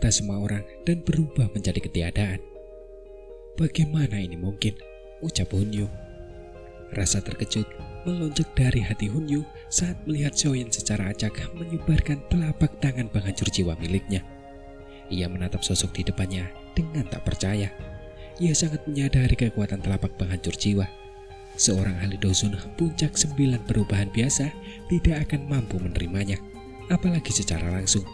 mata semua orang dan berubah menjadi ketiadaan. Bagaimana ini mungkin? Ucap Hunyu. Rasa terkejut melonjak dari hati Hunyu saat melihat Xiaoyan secara acak menyebarkan telapak tangan penghancur jiwa miliknya. Ia menatap sosok di depannya dengan tak percaya. Ia sangat menyadari kekuatan telapak penghancur jiwa. Seorang ahli Dozun puncak 9 perubahan biasa tidak akan mampu menerimanya, apalagi secara langsung,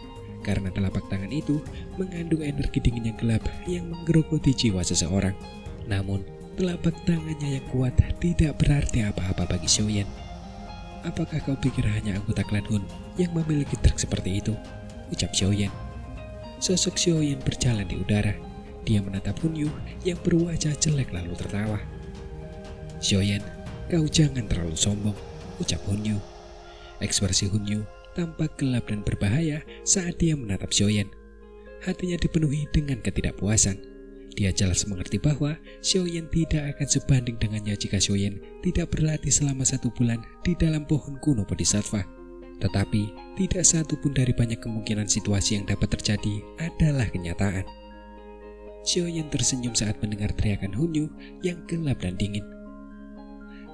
karena telapak tangan itu mengandung energi dingin yang gelap yang menggerogoti jiwa seseorang. Namun, telapak tangannya yang kuat tidak berarti apa-apa bagi Xiaoyan. Apakah kau pikir hanya anggota klan Hun yang memiliki trik seperti itu? Ucap Xiaoyan. Sosok Xiaoyan berjalan di udara. Dia menatap Hunyu yang berwajah jelek lalu tertawa. Xiaoyan, kau jangan terlalu sombong, ucap Hunyu. Ekspresi Hunyu tampak gelap dan berbahaya saat dia menatap Xiaoyan. Hatinya dipenuhi dengan ketidakpuasan. Dia jelas mengerti bahwa Xiaoyan tidak akan sebanding dengannya jika Xiaoyan tidak berlatih selama 1 bulan di dalam pohon kuno Bodhisattva. Tetapi tidak satu pun dari banyak kemungkinan situasi yang dapat terjadi adalah kenyataan. Xiaoyan tersenyum saat mendengar teriakan Hunyu yang gelap dan dingin.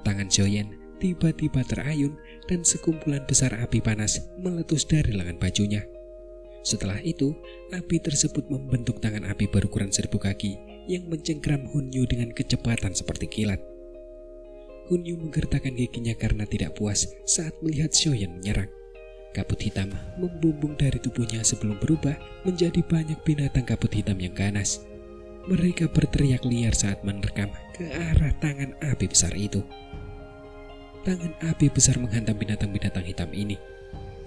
Tangan Xiaoyan tiba-tiba terayun dan sekumpulan besar api panas meletus dari lengan bajunya. Setelah itu, api tersebut membentuk tangan api berukuran 1000 kaki yang mencengkram Hunyu dengan kecepatan seperti kilat. Hunyu menggertakkan giginya karena tidak puas saat melihat Xiaoyan menyerang. Kabut hitam membumbung dari tubuhnya sebelum berubah menjadi banyak binatang kabut hitam yang ganas. Mereka berteriak liar saat menerkam ke arah tangan api besar itu. Tangan api besar menghantam binatang-binatang hitam ini.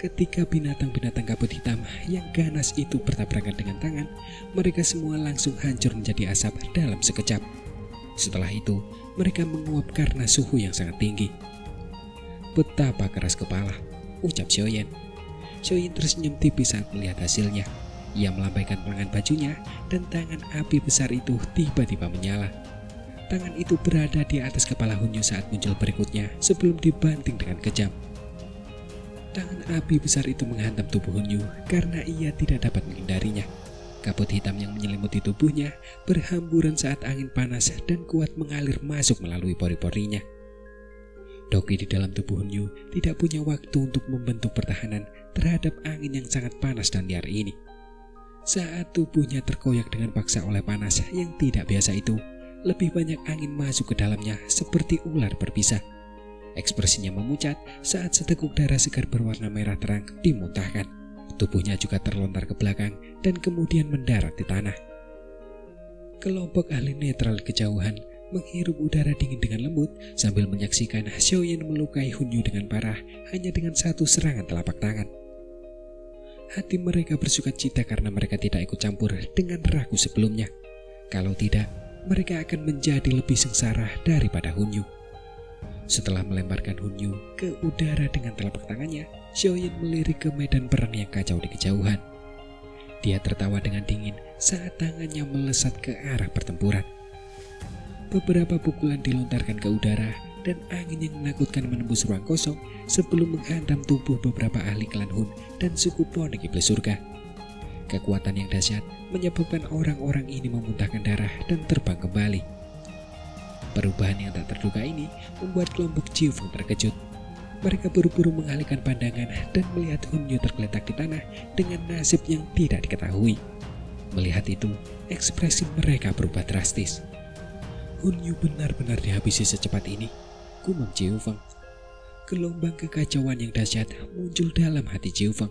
Ketika binatang-binatang kabut hitam yang ganas itu bertabrakan dengan tangan, mereka semua langsung hancur menjadi asap dalam sekejap. Setelah itu, mereka menguap karena suhu yang sangat tinggi. Betapa keras kepala, ucap Xiaoyan. Xiaoyan tersenyum tipis saat melihat hasilnya. Ia melambaikan lengan bajunya dan tangan api besar itu tiba-tiba menyala. Tangan itu berada di atas kepala Hunyu saat muncul berikutnya sebelum dibanting dengan kejam. Tangan api besar itu menghantam tubuh Hunyu karena ia tidak dapat menghindarinya. Kabut hitam yang menyelimuti tubuhnya berhamburan saat angin panas dan kuat mengalir masuk melalui pori-porinya. Doki di dalam tubuh Hunyu tidak punya waktu untuk membentuk pertahanan terhadap angin yang sangat panas dan liar ini. Saat tubuhnya terkoyak dengan paksa oleh panas yang tidak biasa itu, lebih banyak angin masuk ke dalamnya seperti ular berbisa. Ekspresinya memucat saat seteguk darah segar berwarna merah terang dimuntahkan. Tubuhnya juga terlontar ke belakang dan kemudian mendarat di tanah. Kelompok ahli netral di kejauhan menghirup udara dingin dengan lembut sambil menyaksikan Xiaoyan melukai Hunyu dengan parah hanya dengan 1 serangan telapak tangan. Hati mereka bersukacita karena mereka tidak ikut campur dengan ragu sebelumnya. Kalau tidak, mereka akan menjadi lebih sengsara daripada Hunyu. Setelah melemparkan Hunyu ke udara dengan telapak tangannya, Xiaoyan melirik ke medan perang yang kacau di kejauhan. Dia tertawa dengan dingin saat tangannya melesat ke arah pertempuran. Beberapa pukulan dilontarkan ke udara dan angin yang menakutkan menembus ruang kosong sebelum menghantam tubuh beberapa ahli klan Hun dan suku Ponik Iblis Surga. Kekuatan yang dahsyat menyebabkan orang-orang ini memuntahkan darah dan terbang kembali. Perubahan yang tak terduga ini membuat kelompok Jiufeng terkejut. Mereka buru-buru mengalihkan pandangan dan melihat Hunyu tergeletak di tanah dengan nasib yang tidak diketahui. Melihat itu, ekspresi mereka berubah drastis. Hunyu benar-benar dihabisi secepat ini, gumam Jiufeng. Gelombang kekacauan yang dahsyat muncul dalam hati Jiufeng.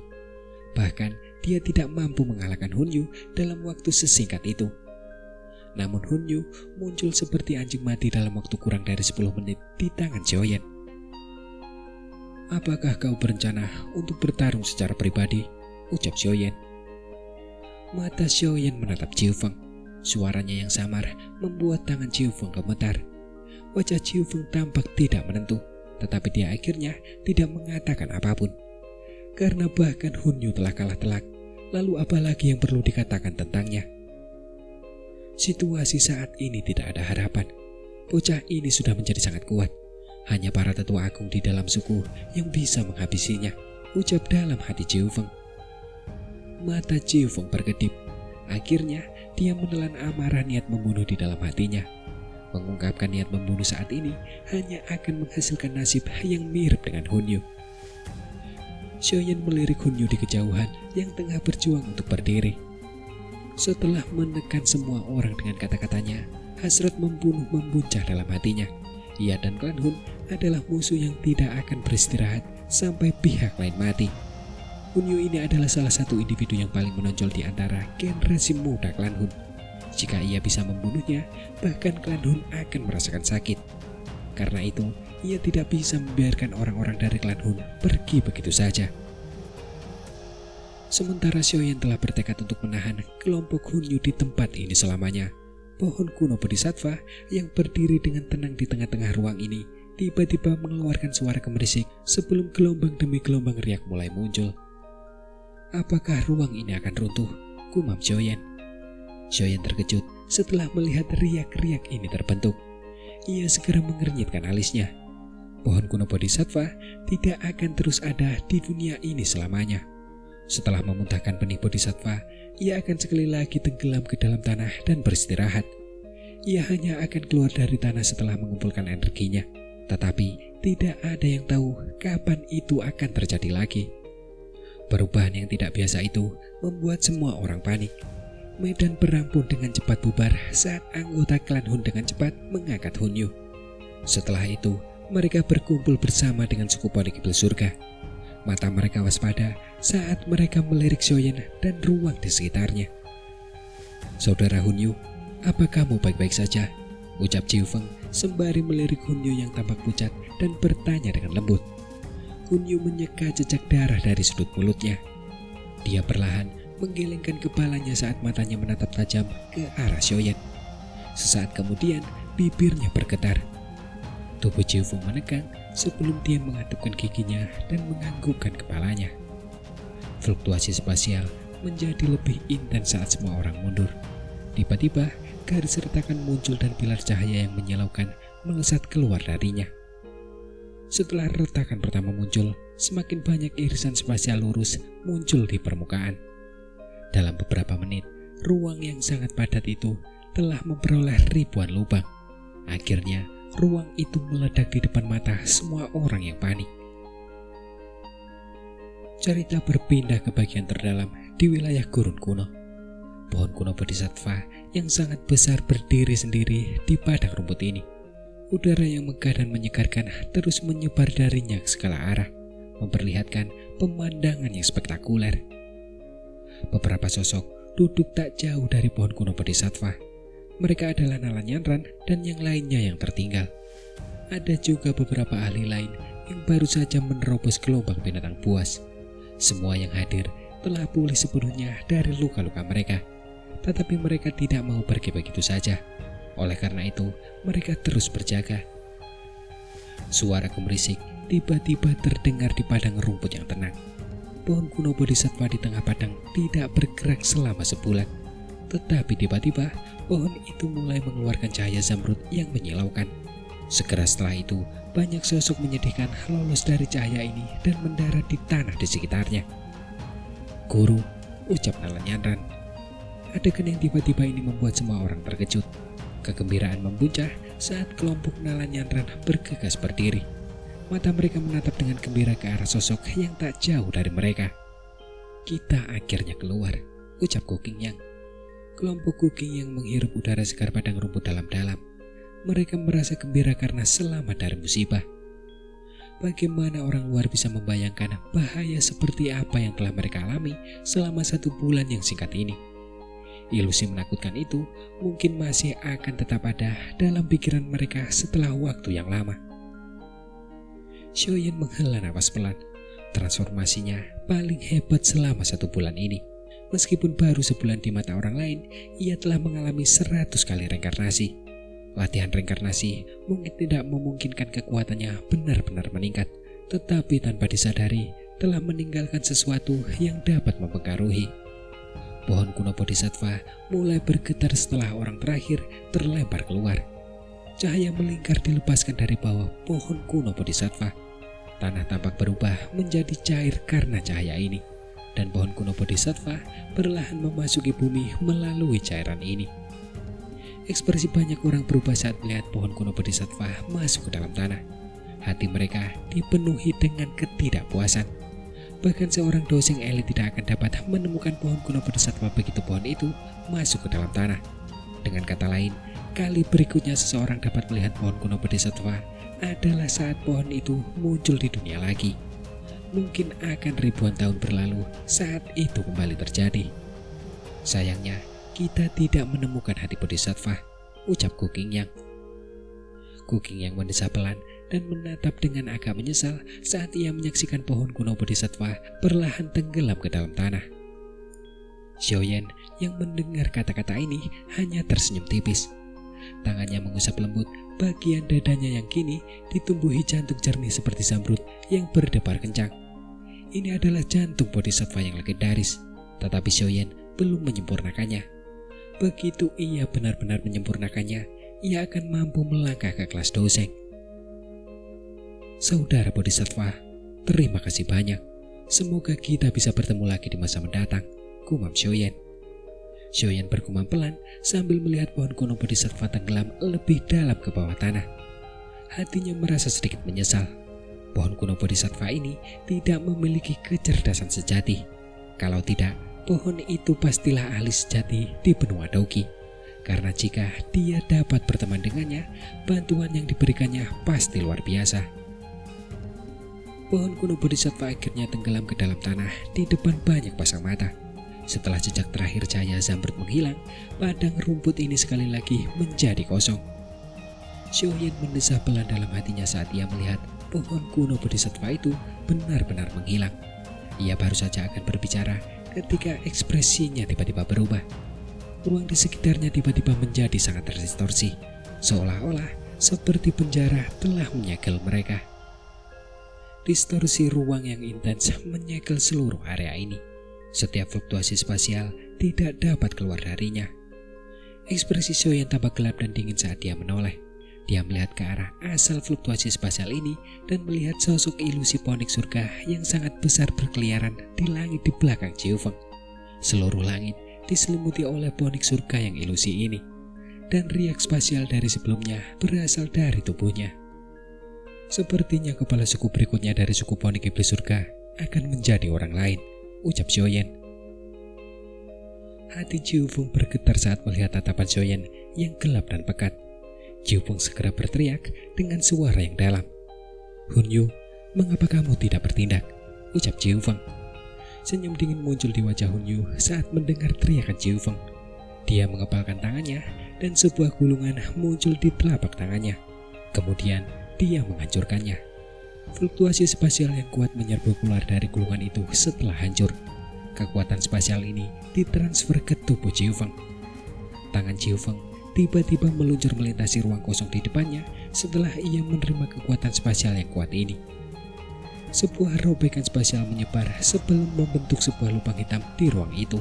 Bahkan dia tidak mampu mengalahkan Hunyu dalam waktu sesingkat itu. Namun Hunyu muncul seperti anjing mati dalam waktu kurang dari 10 menit di tangan Xiaoyan. Apakah kau berencana untuk bertarung secara pribadi? Ucap Xiaoyan. Mata Xiaoyan menatap Jiufeng. Suaranya yang samar membuat tangan Jiufeng gemetar. Wajah Jiufeng tampak tidak menentu, tetapi dia akhirnya tidak mengatakan apapun. Karena bahkan Hunyu telah kalah telak, lalu apalagi yang perlu dikatakan tentangnya? Situasi saat ini tidak ada harapan. Bocah ini sudah menjadi sangat kuat. Hanya para tetua agung di dalam suku yang bisa menghabisinya, ucap dalam hati Jiufeng. Mata Jiufeng berkedip. Akhirnya, dia menelan amarah niat membunuh di dalam hatinya. Mengungkapkan niat membunuh saat ini hanya akan menghasilkan nasib yang mirip dengan Hunyu. Xiaoyan melirik Hunyu di kejauhan yang tengah berjuang untuk berdiri. Setelah menekan semua orang dengan kata-katanya, hasrat membunuh membuncah dalam hatinya. Ia dan klan Hun adalah musuh yang tidak akan beristirahat sampai pihak lain mati. Hunyu ini adalah salah satu individu yang paling menonjol di antara generasi muda klan Hun. Jika ia bisa membunuhnya, bahkan klan Hun akan merasakan sakit. Karena itu, ia tidak bisa membiarkan orang-orang dari klan Hun pergi begitu saja. Sementara Xiaoyan telah bertekad untuk menahan kelompok Hunyu di tempat ini selamanya, pohon kuno Bodhisattva yang berdiri dengan tenang di tengah-tengah ruang ini tiba-tiba mengeluarkan suara gemerisik sebelum gelombang demi gelombang riak mulai muncul. Apakah ruang ini akan runtuh? Gumam Xiaoyan. Xiaoyan terkejut setelah melihat riak-riak ini terbentuk. Ia segera mengernyitkan alisnya. Pohon kuno Bodhisattva tidak akan terus ada di dunia ini selamanya. Setelah memuntahkan benih Bodhisattva, ia akan sekali lagi tenggelam ke dalam tanah dan beristirahat. Ia hanya akan keluar dari tanah setelah mengumpulkan energinya. Tetapi tidak ada yang tahu kapan itu akan terjadi lagi. Perubahan yang tidak biasa itu membuat semua orang panik. Medan perang pun dengan cepat bubar saat anggota klan Hun dengan cepat mengangkat Hunyu. Setelah itu, mereka berkumpul bersama dengan suku Poni Kibel Surga. Mata mereka waspada saat mereka melirik Xiaoyan dan ruang di sekitarnya. "Saudara Hunyu, apa kamu baik-baik saja?" ucap Jiu Feng sembari melirik Hunyu yang tampak pucat dan bertanya dengan lembut. Hunyu menyeka jejak darah dari sudut mulutnya. Dia perlahan menggelengkan kepalanya saat matanya menatap tajam ke arah Xiaoyan. Sesaat kemudian, bibirnya bergetar. Tubuh Jiu Feng menekan sebelum dia mengatupkan giginya dan menganggukkan kepalanya. Fluktuasi spasial menjadi lebih intens saat semua orang mundur. Tiba-tiba, garis retakan muncul dan pilar cahaya yang menyilaukan melesat keluar darinya. Setelah retakan pertama muncul, semakin banyak irisan spasial lurus muncul di permukaan. Dalam beberapa menit, ruang yang sangat padat itu telah memperoleh ribuan lubang. Akhirnya, ruang itu meledak di depan mata semua orang yang panik. Cerita berpindah ke bagian terdalam di wilayah gurun kuno. Pohon kuno Bodhisattva yang sangat besar berdiri sendiri di padang rumput ini. Udara yang megah dan menyegarkan terus menyebar darinya ke segala arah, memperlihatkan pemandangan yang spektakuler. Beberapa sosok duduk tak jauh dari pohon kuno Bodhisattva. Mereka adalah Nalan Yanran dan yang lainnya yang tertinggal. Ada juga beberapa ahli lain yang baru saja menerobos gelombang binatang buas. Semua yang hadir telah pulih sepenuhnya dari luka-luka mereka. Tetapi mereka tidak mau pergi begitu saja. Oleh karena itu, mereka terus berjaga. Suara gemerisik tiba-tiba terdengar di padang rumput yang tenang. Pohon kuno Bodhisattva di tengah padang tidak bergerak selama sebulan. Tetapi tiba-tiba, pohon itu mulai mengeluarkan cahaya zamrud yang menyilaukan. Segera setelah itu, banyak sosok menyedihkan lolos dari cahaya ini dan mendarat di tanah di sekitarnya. "Guru," ucap Nalan Yanran. Adegan yang tiba-tiba ini membuat semua orang terkejut. Kegembiraan membuncah saat kelompok Nalan Yanran bergegas berdiri. Mata mereka menatap dengan gembira ke arah sosok yang tak jauh dari mereka. "Kita akhirnya keluar," ucap Kuking Yang. Kelompok Kuking yang menghirup udara segar padang rumput dalam-dalam. Mereka merasa gembira karena selamat dari musibah. Bagaimana orang luar bisa membayangkan bahaya seperti apa yang telah mereka alami selama 1 bulan yang singkat ini? Ilusi menakutkan itu mungkin masih akan tetap ada dalam pikiran mereka setelah waktu yang lama. Xiaoyan menghela napas pelan. Transformasinya paling hebat selama 1 bulan ini. Meskipun baru sebulan di mata orang lain, ia telah mengalami 100 kali reinkarnasi. Latihan reinkarnasi mungkin tidak memungkinkan kekuatannya benar-benar meningkat, tetapi tanpa disadari telah meninggalkan sesuatu yang dapat mempengaruhi. Pohon kuno Bodhisattva mulai bergetar setelah orang terakhir terlempar keluar. Cahaya melingkar dilepaskan dari bawah pohon kuno Bodhisattva. Tanah tampak berubah menjadi cair karena cahaya ini. dan pohon kuno Bodhisattva perlahan memasuki bumi melalui cairan ini. Ekspresi banyak orang berubah saat melihat pohon kuno Bodhisattva masuk ke dalam tanah. Hati mereka dipenuhi dengan ketidakpuasan. Bahkan seorang dosen elit tidak akan dapat menemukan pohon kuno Bodhisattva begitu pohon itu masuk ke dalam tanah. Dengan kata lain, kali berikutnya seseorang dapat melihat pohon kuno Bodhisattva adalah saat pohon itu muncul di dunia lagi. Mungkin akan ribuan tahun berlalu saat itu kembali terjadi. Sayangnya, kita tidak menemukan hati Bodhisattva, ucap Gu Qingyang. Gu Qingyang mendesah pelan dan menatap dengan agak menyesal saat ia menyaksikan pohon kuno Bodhisattva perlahan tenggelam ke dalam tanah. Xiaoyan yang mendengar kata-kata ini hanya tersenyum tipis. Tangannya mengusap lembut bagian dadanya yang kini ditumbuhi jantung jernih seperti zamrud yang berdebar kencang. Ini adalah jantung Bodhisattva yang legendaris, tetapi Xiaoyan belum menyempurnakannya. Begitu ia benar-benar menyempurnakannya, ia akan mampu melangkah ke kelas doseng. Saudara Bodhisattva, terima kasih banyak. Semoga kita bisa bertemu lagi di masa mendatang, gumam Xiaoyan. Xiaoyan bergumam pelan sambil melihat pohon kuno Bodhisattva tenggelam lebih dalam ke bawah tanah. Hatinya merasa sedikit menyesal. Pohon kuno Bodhisattva ini tidak memiliki kecerdasan sejati. Kalau tidak, pohon itu pastilah ahli sejati di benua Dogi. Karena jika dia dapat berteman dengannya, bantuan yang diberikannya pasti luar biasa. Pohon kuno Bodhisattva akhirnya tenggelam ke dalam tanah di depan banyak pasang mata. Setelah jejak terakhir cahaya zamrud menghilang, padang rumput ini sekali lagi menjadi kosong. Xiaoyan mendesah pelan dalam hatinya saat ia melihat pohon kuno Bodhisattva itu benar-benar menghilang. Ia baru saja akan berbicara ketika ekspresinya tiba-tiba berubah. Ruang di sekitarnya tiba-tiba menjadi sangat terdistorsi, seolah-olah seperti penjara telah menyegel mereka. Distorsi ruang yang intens menyegel seluruh area ini. Setiap fluktuasi spasial tidak dapat keluar darinya. Ekspresi Xiaoyan tampak gelap dan dingin saat dia menoleh. Dia melihat ke arah asal fluktuasi spasial ini dan melihat sosok ilusi ponik surga yang sangat besar berkeliaran di langit di belakang Jiufeng. Seluruh langit diselimuti oleh ponik surga yang ilusi ini, dan riak spasial dari sebelumnya berasal dari tubuhnya. Sepertinya kepala suku berikutnya dari suku ponik iblis surga akan menjadi orang lain, ucap Xiaoyan. Hati Jiufeng bergetar saat melihat tatapan Xiaoyan yang gelap dan pekat. Jiufeng segera berteriak dengan suara yang dalam. Hunyu, mengapa kamu tidak bertindak? Ucap Jiufeng. Senyum dingin muncul di wajah Hunyu saat mendengar teriakan Jiufeng. Dia mengepalkan tangannya dan sebuah gulungan muncul di telapak tangannya. Kemudian dia menghancurkannya. Fluktuasi spasial yang kuat menyerbu keluar dari gulungan itu setelah hancur. Kekuatan spasial ini ditransfer ke tubuh Jiufeng. Tangan Jiufeng tiba-tiba meluncur melintasi ruang kosong di depannya setelah ia menerima kekuatan spasial yang kuat ini. Sebuah robekan spasial menyebar sebelum membentuk sebuah lubang hitam di ruang itu.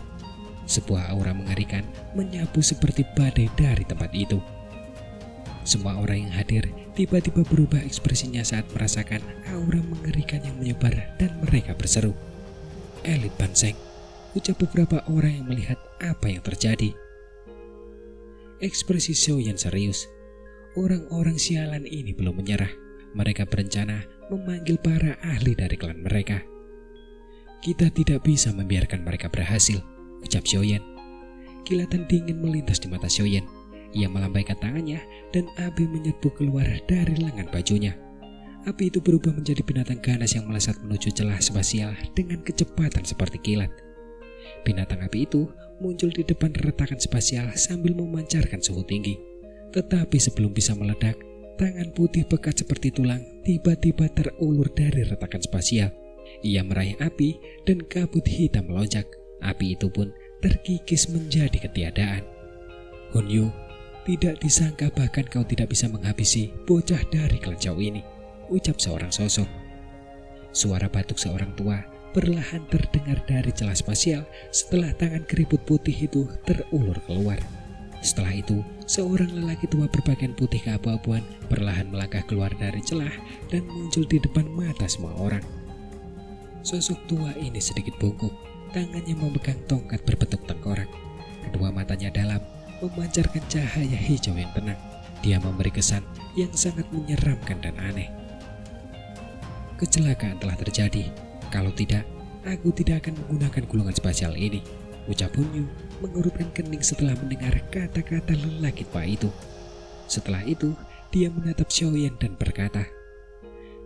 Sebuah aura mengerikan menyapu seperti badai dari tempat itu. Semua orang yang hadir tiba-tiba berubah ekspresinya saat merasakan aura mengerikan yang menyebar dan mereka berseru, "Elit Banseng," ucap beberapa orang yang melihat apa yang terjadi. Ekspresi Xiaoyan serius. Orang-orang sialan ini belum menyerah. Mereka berencana memanggil para ahli dari klan mereka. "Kita tidak bisa membiarkan mereka berhasil," ucap Xiaoyan. Kilatan dingin melintas di mata Xiaoyan. Ia melambaikan tangannya dan api menyerbu keluar dari lengan bajunya. Api itu berubah menjadi binatang ganas yang melesat menuju celah spasial dengan kecepatan seperti kilat. Binatang api itu muncul di depan retakan spasial sambil memancarkan suhu tinggi. Tetapi sebelum bisa meledak, tangan putih pekat seperti tulang tiba-tiba terulur dari retakan spasial. Ia meraih api dan kabut hitam melonjak. Api itu pun terkikis menjadi ketiadaan. "Hunyu, tidak disangka bahkan kau tidak bisa menghabisi bocah dari klan Zhao ini," ucap seorang sosok. Suara batuk seorang tua perlahan terdengar dari celah spasial setelah tangan keriput putih itu terulur keluar. Setelah itu, seorang lelaki tua berpakaian putih keabu-abuan perlahan melangkah keluar dari celah dan muncul di depan mata semua orang. Sosok tua ini sedikit bungkuk, tangannya memegang tongkat berbentuk tengkorak. Kedua matanya dalam, memancarkan cahaya hijau yang tenang. Dia memberi kesan yang sangat menyeramkan dan aneh. Kecelakaan telah terjadi. Kalau tidak, aku tidak akan menggunakan gulungan spasial ini, ucap Hunyu mengerutkan kening setelah mendengar kata-kata lelaki tua itu. Setelah itu, dia menatap Xiaoyan dan berkata,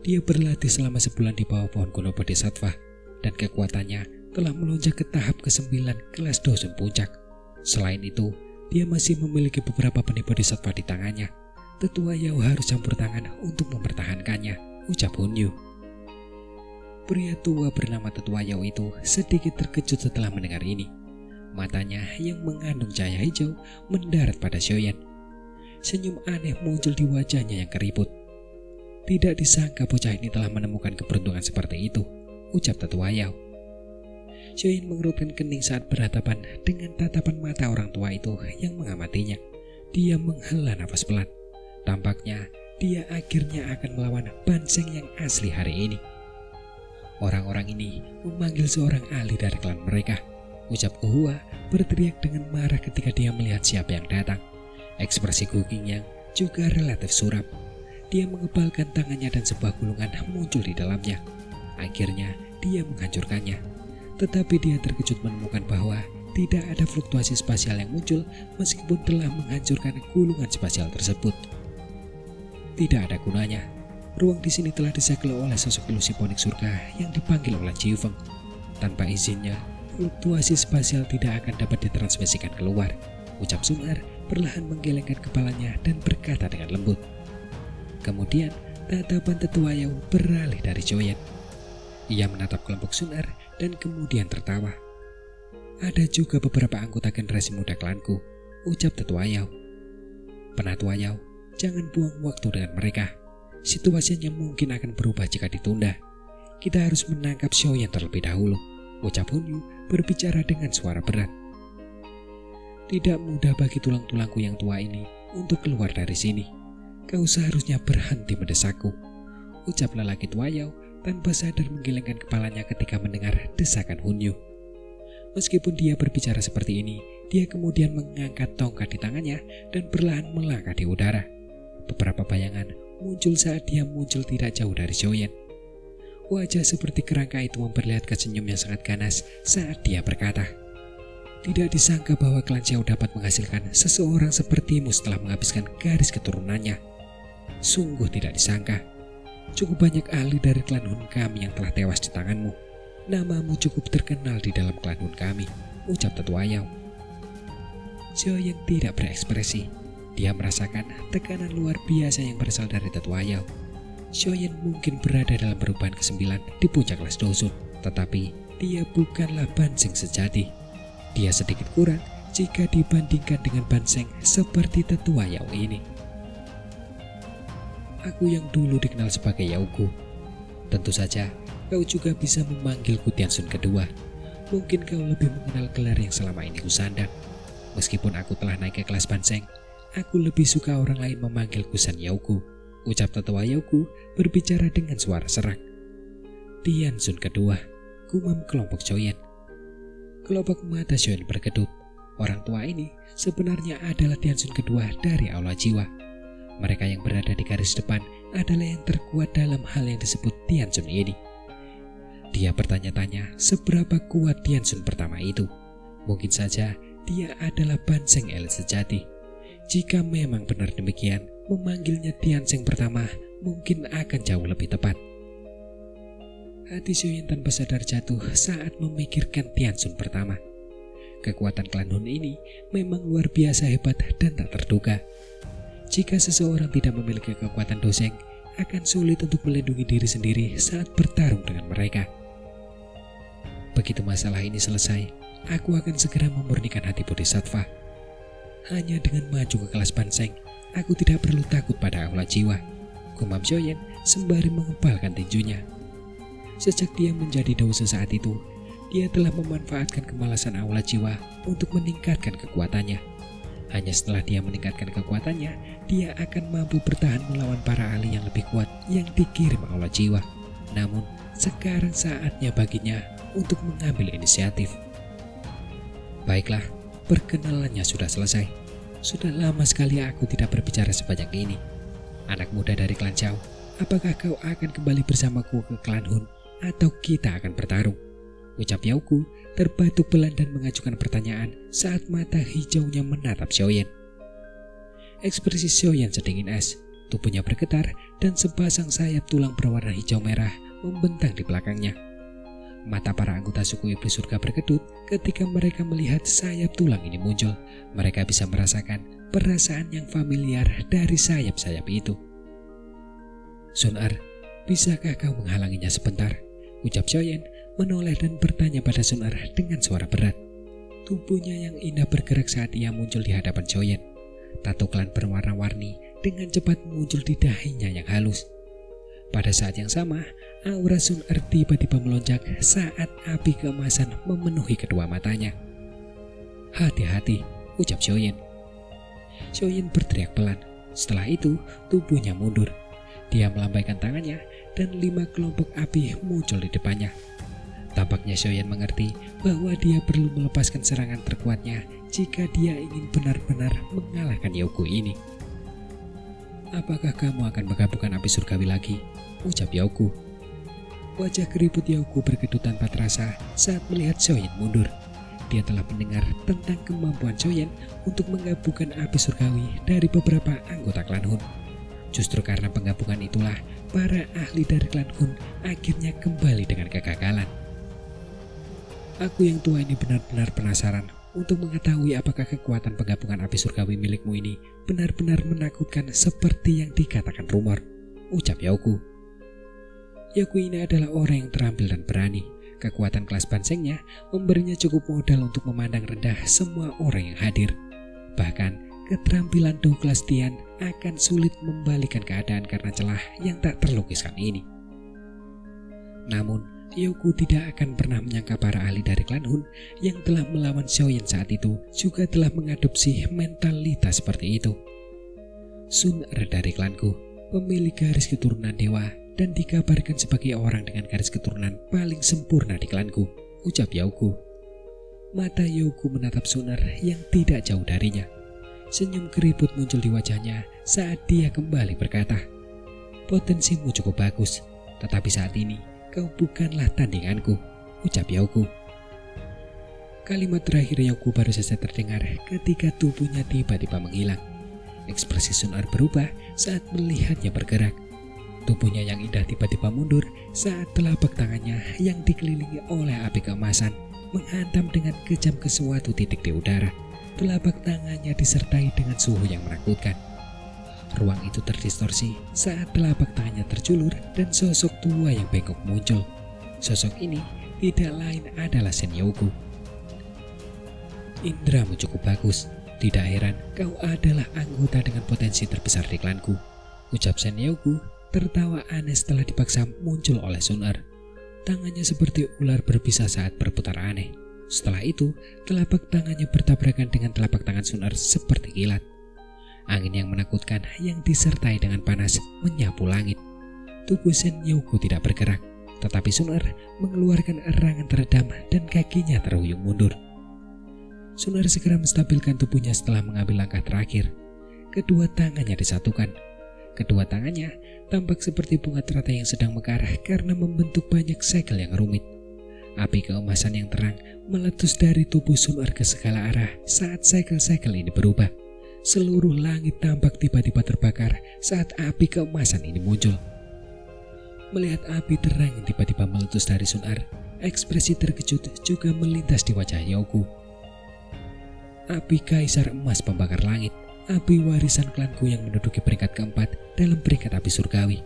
dia berlatih selama sebulan di bawah pohon kuno Bodhisattva, dan kekuatannya telah melonjak ke tahap ke-9 kelas Dosun Puncak. Selain itu, dia masih memiliki beberapa benih Bodhisattva di tangannya. Tetua Yao harus campur tangan untuk mempertahankannya, ucap Hunyu. Pria tua bernama Tetua Yao itu sedikit terkejut setelah mendengar ini. Matanya yang mengandung cahaya hijau mendarat pada Xiaoyan. Senyum aneh muncul di wajahnya yang keriput. Tidak disangka bocah ini telah menemukan keberuntungan seperti itu, ucap Tetua Yao. Xiaoyan mengerutkan kening saat berhadapan dengan tatapan mata orang tua itu yang mengamatinya. Dia menghela nafas pelan. Tampaknya dia akhirnya akan melawan Banseng yang asli hari ini. Orang-orang ini memanggil seorang ahli dari klan mereka, ucap Uhua berteriak dengan marah ketika dia melihat siapa yang datang. Ekspresi Gu Qingyang juga relatif suram. Dia mengebalkan tangannya dan sebuah gulungan muncul di dalamnya. Akhirnya dia menghancurkannya. Tetapi dia terkejut menemukan bahwa tidak ada fluktuasi spasial yang muncul meskipun telah menghancurkan gulungan spasial tersebut. Tidak ada gunanya. Ruang di sini telah disegel oleh sosok ilusi ponik surga yang dipanggil oleh Jifeng. Tanpa izinnya, fluktuasi spasial tidak akan dapat ditransmisikan keluar, ucap Sunar perlahan menggelengkan kepalanya dan berkata dengan lembut. Kemudian, tatapan Tetua Yao beralih dari Xiaoyan. Ia menatap kelompok Sunar dan kemudian tertawa. Ada juga beberapa anggota generasi muda klanku, ucap Tetua Yao. Penatua Yao, jangan buang waktu dengan mereka. Situasinya mungkin akan berubah jika ditunda. Kita harus menangkap Xiaoyan terlebih dahulu, ucap Hunyu berbicara dengan suara berat. Tidak mudah bagi tulang-tulangku yang tua ini untuk keluar dari sini. Kau seharusnya berhenti mendesakku, ucap lelaki tua Yao tanpa sadar menggelengkan kepalanya ketika mendengar desakan Hunyu. Meskipun dia berbicara seperti ini, dia kemudian mengangkat tongkat di tangannya dan perlahan melangkah di udara. Beberapa bayangan muncul saat dia muncul tidak jauh dari Xiaoyan. Wajah seperti kerangka itu memperlihatkan senyum yang sangat ganas saat dia berkata, tidak disangka bahwa klan Xiao dapat menghasilkan seseorang sepertimu setelah menghabiskan garis keturunannya. Sungguh tidak disangka. Cukup banyak ahli dari klan Hun kami yang telah tewas di tanganmu. Namamu cukup terkenal di dalam klan Hun kami, ucap Tetua Yao. Xiaoyan tidak berekspresi. Dia merasakan tekanan luar biasa yang berasal dari Tetua Yao. Xiaoyan mungkin berada dalam perubahan ke-9 di puncak kelas Dosun, tetapi dia bukanlah Banseng sejati. Dia sedikit kurang jika dibandingkan dengan Banseng seperti Tetua Yao ini. Aku yang dulu dikenal sebagai Yaogu. Tentu saja kau juga bisa memanggilku Tiansun kedua. Mungkin kau lebih mengenal gelar yang selama ini kusandang. Meskipun aku telah naik ke kelas Banseng, aku lebih suka orang lain memanggilku San Yaogu, ucap Tetua Yaogu berbicara dengan suara serak. Tiansun kedua, gumam kelompok Xiaoyan. Kelompok mata Xiaoyan berkedut. Orang tua ini sebenarnya adalah Tiansun kedua dari Aula Jiwa. Mereka yang berada di garis depan adalah yang terkuat dalam hal yang disebut Tiansun ini. Dia bertanya-tanya seberapa kuat Tiansun pertama itu. Mungkin saja dia adalah Banseng elit sejati. Jika memang benar demikian, memanggilnya Tiansun pertama mungkin akan jauh lebih tepat. Hati Xiaoyan tanpa sadar jatuh saat memikirkan Tiansun pertama. Kekuatan klan Hun ini memang luar biasa hebat dan tak terduga. Jika seseorang tidak memiliki kekuatan doseng, akan sulit untuk melindungi diri sendiri saat bertarung dengan mereka. Begitu masalah ini selesai, aku akan segera memurnikan hati Bodhisattva. Hanya dengan maju ke kelas Banseng, aku tidak perlu takut pada Aula Jiwa, gumam Xiaoyan sembari mengebalkan tinjunya. Sejak dia menjadi Dao saat itu, dia telah memanfaatkan kemalasan Aula Jiwa untuk meningkatkan kekuatannya. Hanya setelah dia meningkatkan kekuatannya, dia akan mampu bertahan melawan para ahli yang lebih kuat yang dikirim Aula Jiwa. Namun, sekarang saatnya baginya untuk mengambil inisiatif. Baiklah, perkenalannya sudah selesai. Sudah lama sekali aku tidak berbicara sebanyak ini. Anak muda dari klan Zhao, apakah kau akan kembali bersamaku ke klan Hun atau kita akan bertarung? Ucap Yauku terbatuk pelan dan mengajukan pertanyaan saat mata hijaunya menatap Xiaoyan. Ekspresi Xiaoyan sedingin es, tubuhnya bergetar dan sepasang sayap tulang berwarna hijau merah membentang di belakangnya. Mata para anggota suku iblis surga berkedut ketika mereka melihat sayap tulang ini muncul. Mereka bisa merasakan perasaan yang familiar dari sayap-sayap itu. Sun Er, bisakah kau menghalanginya sebentar? Ucap Xiaoyan menoleh dan bertanya pada Sun Er dengan suara berat. Tubuhnya yang indah bergerak saat ia muncul di hadapan Xiaoyan. Tato klan berwarna-warni dengan cepat muncul di dahinya yang halus. Pada saat yang sama, aura Sun Er tiba-tiba melonjak saat api keemasan memenuhi kedua matanya. Hati-hati, ucap Xiaoyan. Xiaoyan berteriak pelan. Setelah itu, tubuhnya mundur. Dia melambaikan tangannya dan 5 kelompok api muncul di depannya. Tampaknya Xiaoyan mengerti bahwa dia perlu melepaskan serangan terkuatnya jika dia ingin benar-benar mengalahkan Yauku ini. Apakah kamu akan menggabungkan api surgawi lagi? Ucap Yauku. Wajah keriput Yauku berkedut tanpa terasa saat melihat Xiaoyan mundur. Dia telah mendengar tentang kemampuan Xiaoyan untuk menggabungkan api surgawi dari beberapa anggota klan Hun. Justru karena penggabungan itulah para ahli dari klan Hun akhirnya kembali dengan kegagalan. Aku yang tua ini benar-benar penasaran untuk mengetahui apakah kekuatan penggabungan api surgawi milikmu ini benar-benar menakutkan seperti yang dikatakan rumor, ucap Yauku. Yauku ini adalah orang yang terampil dan berani. Kekuatan kelas bansengnya memberinya cukup modal untuk memandang rendah semua orang yang hadir. Bahkan keterampilan Douglas Tian akan sulit membalikan keadaan karena celah yang tak terlukiskan ini. Namun Yauku tidak akan pernah menyangka para ahli dari klan Hun yang telah melawan Xiaoyan saat itu juga telah mengadopsi mentalitas seperti itu. Sun Er dari klanku, pemilik garis keturunan dewa dan dikabarkan sebagai orang dengan garis keturunan paling sempurna di klanku, ucap Yauku. Mata Yauku menatap Sun Er yang tidak jauh darinya. Senyum keriput muncul di wajahnya saat dia kembali berkata, potensimu cukup bagus, tetapi saat ini kau bukanlah tandinganku, ucap Yauku. Kalimat terakhir Yauku baru saja terdengar ketika tubuhnya tiba-tiba menghilang. Ekspresi Sun Er berubah saat melihatnya bergerak. Tubuhnya yang indah tiba-tiba mundur saat telapak tangannya yang dikelilingi oleh api keemasan menghantam dengan kejam ke suatu titik di udara. Telapak tangannya disertai dengan suhu yang menakutkan. Ruang itu terdistorsi saat telapak tangannya terjulur dan sosok tua yang bengkok muncul. Sosok ini tidak lain adalah Shen Yauku. Indramu cukup bagus. Tidak heran kau adalah anggota dengan potensi terbesar di klanku, ucap Shen Yauku tertawa aneh setelah dipaksa muncul oleh Sun Er. Tangannya seperti ular berbisa saat berputar aneh. Setelah itu, telapak tangannya bertabrakan dengan telapak tangan Sun Er seperti kilat. Angin yang menakutkan yang disertai dengan panas menyapu langit. Tubuh Shen Yauku tidak bergerak, tetapi Sun Er mengeluarkan erangan teredam dan kakinya terhuyung mundur. Sun Er segera menstabilkan tubuhnya setelah mengambil langkah terakhir. Kedua tangannya disatukan. Kedua tangannya tampak seperti bunga teratai yang sedang mekar karena membentuk banyak segel yang rumit. Api keemasan yang terang meletus dari tubuh Sun Er ke segala arah saat segel-segel ini berubah. Seluruh langit tampak tiba-tiba terbakar saat api keemasan ini muncul. Melihat api terang yang tiba-tiba meletus dari Sun Er, ekspresi terkejut juga melintas di wajah Yauku. Api kaisar emas pembakar langit, api warisan klanku yang menduduki peringkat keempat dalam peringkat api surgawi.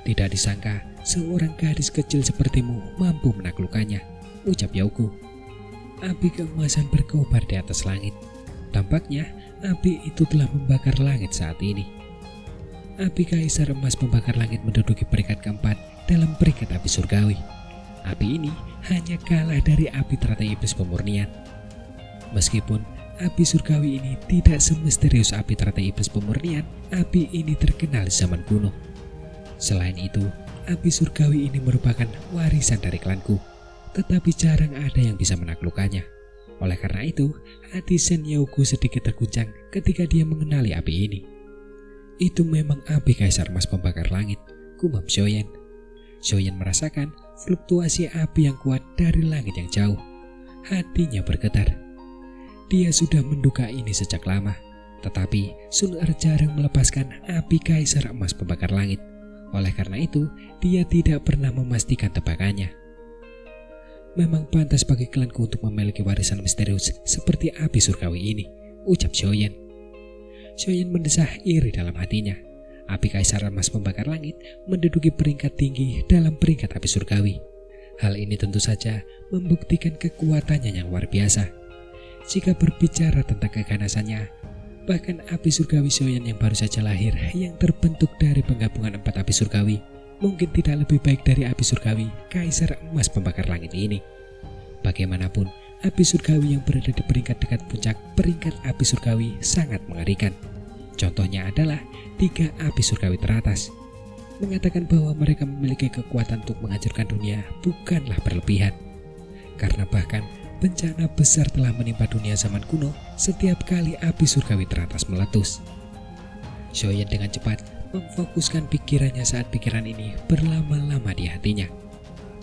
Tidak disangka seorang gadis kecil sepertimu mampu menaklukkannya, ucap Yauku. Api keemasan berkobar di atas langit. Tampaknya api itu telah membakar langit saat ini. Api kaisar emas pembakar langit menduduki peringkat keempat dalam peringkat api surgawi. Api ini hanya kalah dari api teratai iblis pemurnian. Meskipun api surgawi ini tidak semisterius api teratai iblis pemurnian, api ini terkenal di zaman kuno. Selain itu, api surgawi ini merupakan warisan dari klanku. tetapi jarang ada yang bisa menaklukkannya. Oleh karena itu, hati Shen Yaogu sedikit terguncang ketika dia mengenali api ini. Itu memang api Kaisar Emas Pembakar Langit, gumam Xiaoyan. Xiaoyan merasakan fluktuasi api yang kuat dari langit yang jauh. Hatinya bergetar. Dia sudah menduga ini sejak lama, tetapi Sun Er jarang melepaskan api Kaisar Emas Pembakar Langit. Oleh karena itu, dia tidak pernah memastikan tebakannya. Memang pantas bagi klanku untuk memiliki warisan misterius seperti api surgawi ini, ucap Xiaoyan. Xiaoyan mendesah iri dalam hatinya. Api Kaisar Emas Pembakar Langit menduduki peringkat tinggi dalam peringkat api surgawi. Hal ini tentu saja membuktikan kekuatannya yang luar biasa. Jika berbicara tentang keganasannya, bahkan api surgawi Xiaoyan yang baru saja lahir yang terbentuk dari penggabungan 4 api surgawi mungkin tidak lebih baik dari api surgawi Kaisar Emas Pembakar Langit ini. Bagaimanapun, api surgawi yang berada di peringkat dekat puncak peringkat api surgawi sangat mengerikan. Contohnya adalah 3 api surgawi teratas. Mengatakan bahwa mereka memiliki kekuatan untuk menghancurkan dunia bukanlah berlebihan. Karena bahkan bencana besar telah menimpa dunia zaman kuno setiap kali api surgawi teratas meletus. Xiaoyan dengan cepat memfokuskan pikirannya saat pikiran ini berlama-lama di hatinya.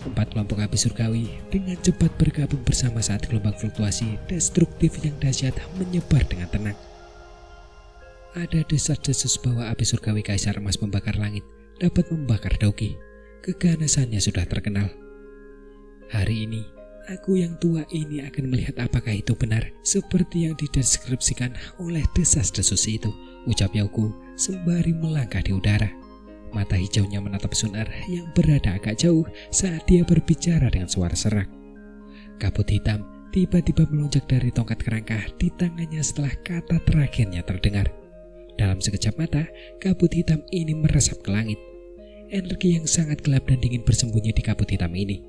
4 kelompok api surgawi dengan cepat bergabung bersama saat gelombang fluktuasi destruktif yang dahsyat menyebar dengan tenang. Ada desas-desus bahwa api surgawi Kaisar Emas Pembakar Langit dapat membakar Doki. Keganasannya sudah terkenal. Hari ini, aku yang tua ini akan melihat apakah itu benar seperti yang dideskripsikan oleh desas-desus itu, ucap Yaogu sembari melangkah di udara. Mata hijaunya menatap Sun Er yang berada agak jauh saat dia berbicara dengan suara serak. Kabut hitam tiba-tiba melonjak dari tongkat kerangka di tangannya setelah kata terakhirnya terdengar. Dalam sekejap mata, kabut hitam ini meresap ke langit. Energi yang sangat gelap dan dingin bersembunyi di kabut hitam ini.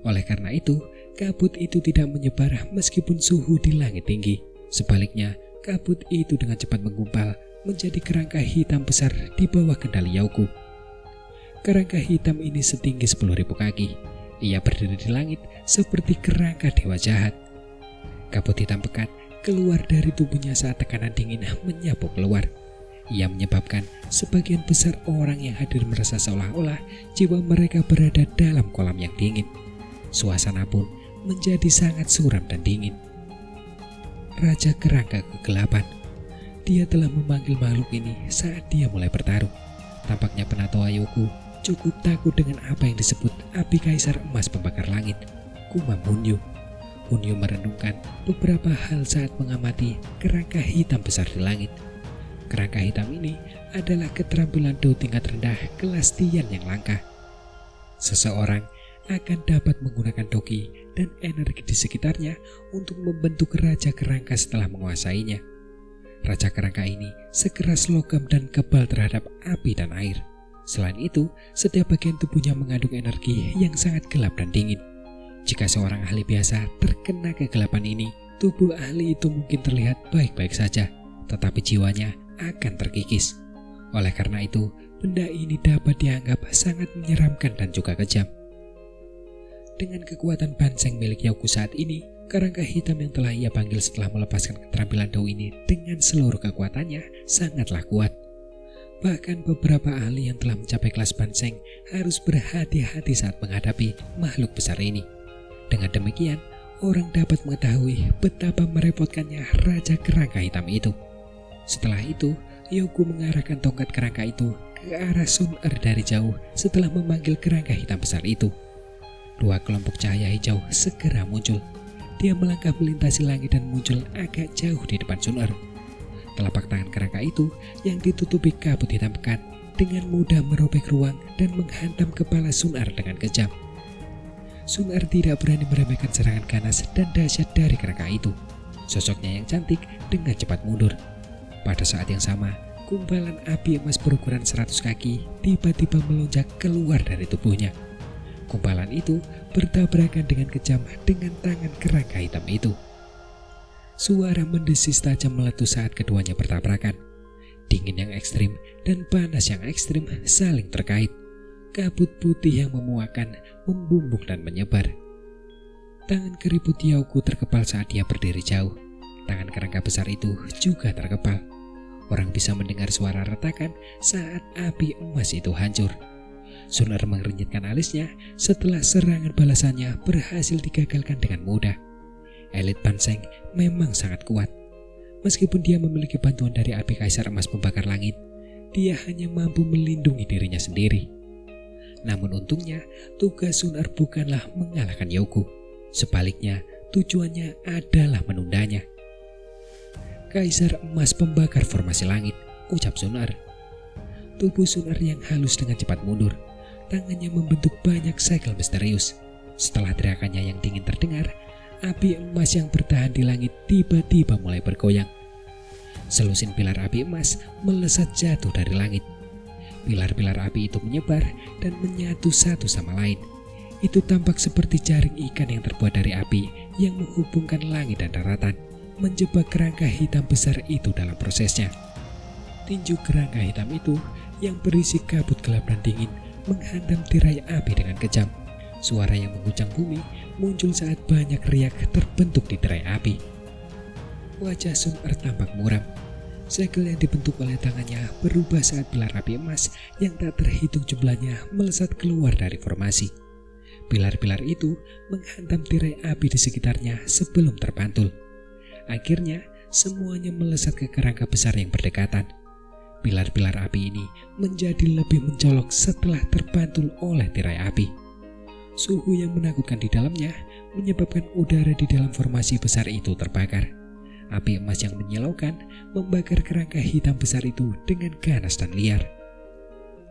Oleh karena itu, kabut itu tidak menyebar meskipun suhu di langit tinggi. Sebaliknya, kabut itu dengan cepat menggumpal menjadi kerangka hitam besar di bawah kendali Yaogu. Kerangka hitam ini setinggi 10.000 kaki. Ia berdiri di langit seperti kerangka dewa jahat. Kabut hitam pekat keluar dari tubuhnya saat tekanan dingin menyapu keluar. Ia menyebabkan sebagian besar orang yang hadir merasa seolah-olah jiwa mereka berada dalam kolam yang dingin. Suasana pun menjadi sangat suram dan dingin. Raja Kerangka Kegelapan. Dia telah memanggil makhluk ini saat dia mulai bertarung. Tampaknya penatua Yaogu cukup takut dengan apa yang disebut api Kaisar Emas Pembakar Langit, gumam Hunyu. Hunyu merenungkan beberapa hal saat mengamati kerangka hitam besar di langit. Kerangka hitam ini adalah keterampilan Do tingkat rendah kelas Tian yang langka. Seseorang akan dapat menggunakan Doki dan energi di sekitarnya untuk membentuk Raja Kerangka setelah menguasainya. Raja Kerangka ini sekeras logam dan kebal terhadap api dan air. Selain itu, setiap bagian tubuhnya mengandung energi yang sangat gelap dan dingin. Jika seorang ahli biasa terkena kegelapan ini, tubuh ahli itu mungkin terlihat baik-baik saja, tetapi jiwanya akan terkikis. Oleh karena itu, benda ini dapat dianggap sangat menyeramkan dan juga kejam. Dengan kekuatan banseng milik Yaogu saat ini, kerangka hitam yang telah ia panggil setelah melepaskan keterampilan Do ini dengan seluruh kekuatannya sangatlah kuat. Bahkan beberapa ahli yang telah mencapai kelas banseng harus berhati-hati saat menghadapi makhluk besar ini. Dengan demikian, orang dapat mengetahui betapa merepotkannya Raja Kerangka Hitam itu. Setelah itu, Yaogu mengarahkan tongkat kerangka itu ke arah Sun Er dari jauh setelah memanggil kerangka hitam besar itu. 2 kelompok cahaya hijau segera muncul. Dia melangkah melintasi langit dan muncul agak jauh di depan Sun Er. Telapak tangan kerangka itu yang ditutupi kabut hitam pekat dengan mudah merobek ruang dan menghantam kepala Sun Er dengan kejam. Sun Er tidak berani meremehkan serangan ganas dan dahsyat dari kerangka itu. Sosoknya yang cantik dengan cepat mundur. Pada saat yang sama, gumpalan api emas berukuran 100 kaki tiba-tiba melonjak keluar dari tubuhnya. Gumpalan itu bertabrakan dengan kejam dengan tangan kerangka hitam itu. Suara mendesis tajam meletus saat keduanya bertabrakan. Dingin yang ekstrim dan panas yang ekstrim saling terkait. Kabut putih yang memuakan membumbung dan menyebar. Tangan keriput Yauku terkepal saat dia berdiri jauh. Tangan kerangka besar itu juga terkepal. Orang bisa mendengar suara retakan saat api emas itu hancur. Sunar mengernyitkan alisnya setelah serangan balasannya berhasil digagalkan dengan mudah. Elit Panseng memang sangat kuat. Meskipun dia memiliki bantuan dari api kaisar emas pembakar langit, dia hanya mampu melindungi dirinya sendiri. Namun untungnya, tugas Sunar bukanlah mengalahkan Yauku. Sebaliknya, tujuannya adalah menundanya. Kaisar emas pembakar formasi langit, ucap Sunar. Tubuh Sunar yang halus dengan cepat mundur. Tangannya membentuk banyak segel misterius. Setelah teriakannya yang dingin terdengar, api emas yang bertahan di langit tiba-tiba mulai bergoyang. Selusin pilar api emas melesat jatuh dari langit. Pilar-pilar api itu menyebar dan menyatu satu sama lain. Itu tampak seperti jaring ikan yang terbuat dari api yang menghubungkan langit dan daratan, menjebak kerangka hitam besar itu dalam prosesnya. Tinju kerangka hitam itu yang berisi kabut gelap dan dingin menghantam tirai api dengan kejam. Suara yang mengguncang bumi muncul saat banyak riak terbentuk di tirai api. Wajah Sunar tampak muram. Segel yang dibentuk oleh tangannya berubah saat pilar api emas yang tak terhitung jumlahnya melesat keluar dari formasi. Pilar-pilar itu menghantam tirai api di sekitarnya sebelum terpantul. Akhirnya, semuanya melesat ke kerangka besar yang berdekatan. Pilar-pilar api ini menjadi lebih mencolok setelah terpantul oleh tirai api. Suhu yang menakutkan di dalamnya menyebabkan udara di dalam formasi besar itu terbakar. Api emas yang menyilaukan membakar kerangka hitam besar itu dengan ganas dan liar.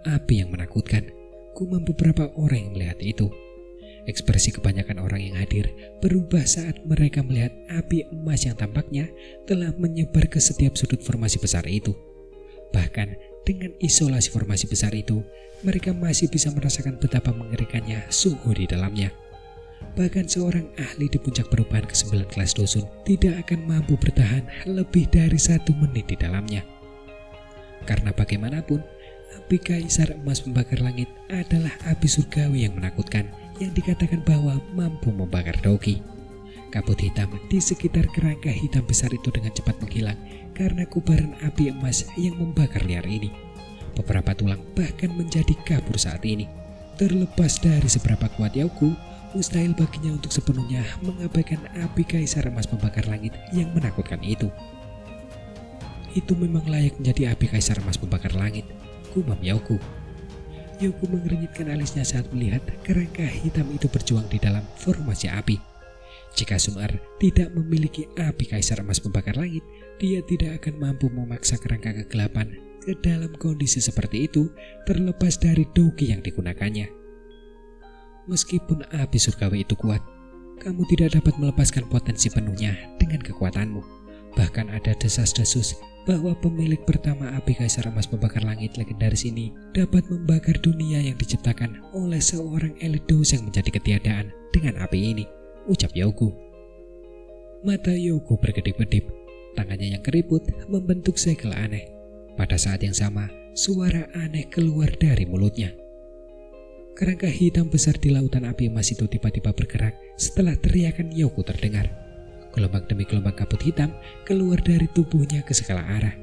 Api yang menakutkan, gumam beberapa orang yang melihat itu. Ekspresi kebanyakan orang yang hadir berubah saat mereka melihat api emas yang tampaknya telah menyebar ke setiap sudut formasi besar itu. Bahkan dengan isolasi formasi besar itu, mereka masih bisa merasakan betapa mengerikannya suhu di dalamnya. Bahkan seorang ahli di puncak perubahan ke-9 kelas Dosun tidak akan mampu bertahan lebih dari 1 menit di dalamnya. Karena bagaimanapun, api kaisar emas pembakar langit adalah api surgawi yang menakutkan, yang dikatakan bahwa mampu membakar Doki. Kabut hitam di sekitar kerangka hitam besar itu dengan cepat menghilang karena kobaran api emas yang membakar liar ini. Beberapa tulang bahkan menjadi kabur saat ini. Terlepas dari seberapa kuat Yauku, mustahil baginya untuk sepenuhnya mengabaikan api kaisar emas pembakar langit yang menakutkan itu. Itu memang layak menjadi api kaisar emas pembakar langit, gumam Yauku. Yauku mengernyitkan alisnya saat melihat kerangka hitam itu berjuang di dalam formasi api. Jika Sunar tidak memiliki api kaisar emas pembakar langit, dia tidak akan mampu memaksa kerangka kegelapan ke dalam kondisi seperti itu, terlepas dari Doki yang digunakannya. Meskipun api surgawi itu kuat, kamu tidak dapat melepaskan potensi penuhnya dengan kekuatanmu. Bahkan ada desas-desus bahwa pemilik pertama api kaisar emas pembakar langit legendaris ini dapat membakar dunia yang diciptakan oleh seorang elit dos yang menjadi ketiadaan dengan api ini, ucap Yauku. Mata Yauku berkedip-kedip, tangannya yang keriput membentuk segel aneh. Pada saat yang sama, suara aneh keluar dari mulutnya. Kerangka hitam besar di lautan api emas itu tiba-tiba bergerak setelah teriakan Yauku terdengar. Gelombang demi gelombang kabut hitam keluar dari tubuhnya ke segala arah.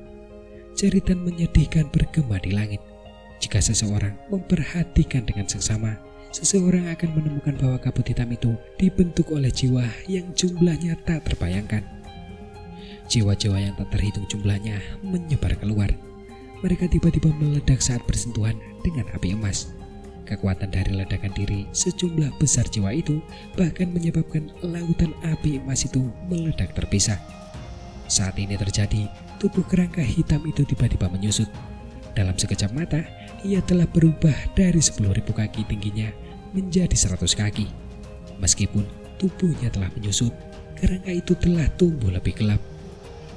Jeritan menyedihkan bergema di langit. Jika seseorang memperhatikan dengan seksama, seseorang akan menemukan bahwa kabut hitam itu dibentuk oleh jiwa yang jumlahnya tak terbayangkan. Jiwa-jiwa yang tak terhitung jumlahnya menyebar keluar. Mereka tiba-tiba meledak saat bersentuhan dengan api emas. Kekuatan dari ledakan diri sejumlah besar jiwa itu bahkan menyebabkan lautan api emas itu meledak terpisah. Saat ini terjadi, tubuh kerangka hitam itu tiba-tiba menyusut. Dalam sekejap mata, ia telah berubah dari 10.000 kaki tingginya menjadi 100 kaki. Meskipun tubuhnya telah menyusut, kerangka itu telah tumbuh lebih gelap.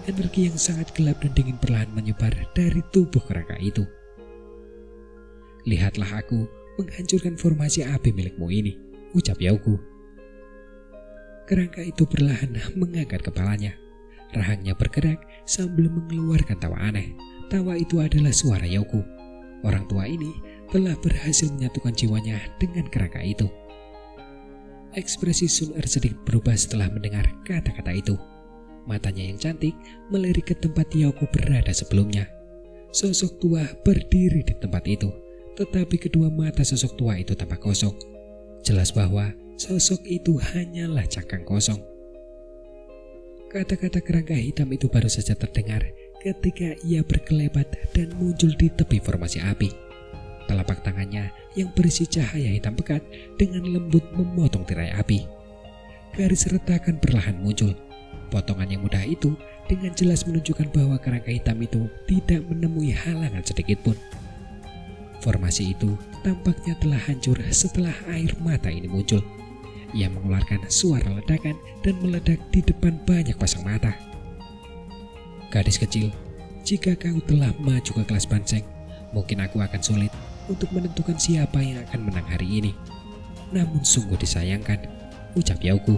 Energi yang sangat gelap dan dingin perlahan menyebar dari tubuh kerangka itu. Lihatlah aku menghancurkan formasi api milikmu ini, ucap Yauku. Kerangka itu perlahan mengangkat kepalanya. Rahangnya bergerak sambil mengeluarkan tawa aneh. Tawa itu adalah suara Yauku. Orang tua ini telah berhasil menyatukan jiwanya dengan kerangka itu. Ekspresi Sun Er sedikit berubah setelah mendengar kata-kata itu. Matanya yang cantik melirik ke tempat Yaoku berada sebelumnya. Sosok tua berdiri di tempat itu, tetapi kedua mata sosok tua itu tampak kosong. Jelas bahwa sosok itu hanyalah cangkang kosong. Kata-kata kerangka hitam itu baru saja terdengar ketika ia berkelebat dan muncul di tepi formasi api. Telapak tangannya yang berisi cahaya hitam pekat dengan lembut memotong tirai api. Garis retakan perlahan muncul. Potongan yang mudah itu dengan jelas menunjukkan bahwa kerangka hitam itu tidak menemui halangan sedikit pun. Formasi itu tampaknya telah hancur setelah air mata ini muncul. Ia mengeluarkan suara ledakan dan meledak di depan banyak pasang mata. Gadis kecil, jika kau telah maju ke kelas Banseng, mungkin aku akan sulit untuk menentukan siapa yang akan menang hari ini. Namun sungguh disayangkan, ucap Yaoku.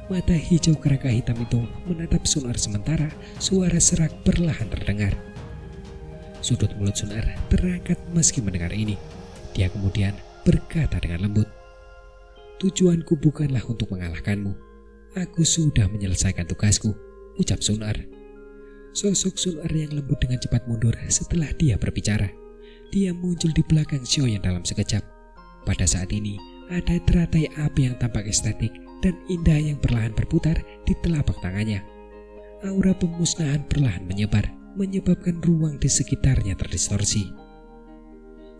Mata hijau kerangka hitam itu menatap Sun Er sementara suara serak perlahan terdengar. Sudut mulut Sun Er terangkat meski mendengar ini. Dia kemudian berkata dengan lembut, "Tujuanku bukanlah untuk mengalahkanmu. Aku sudah menyelesaikan tugasku," ucap Sun Er. Sosok Sun Er yang lembut dengan cepat mundur setelah dia berbicara. Dia muncul di belakang Xiaoyan dalam sekejap. Pada saat ini, ada teratai api yang tampak estetik dan indah yang perlahan berputar di telapak tangannya. Aura pemusnahan perlahan menyebar, menyebabkan ruang di sekitarnya terdistorsi.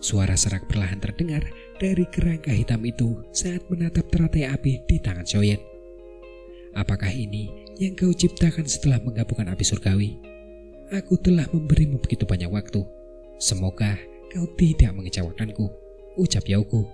Suara serak perlahan terdengar dari kerangka hitam itu saat menatap teratai api di tangan Xiaoyan. "Apakah ini yang kau ciptakan setelah menggabungkan api surgawi? Aku telah memberimu begitu banyak waktu. Semoga kau tidak mengecewakanku," ucap Yaoku.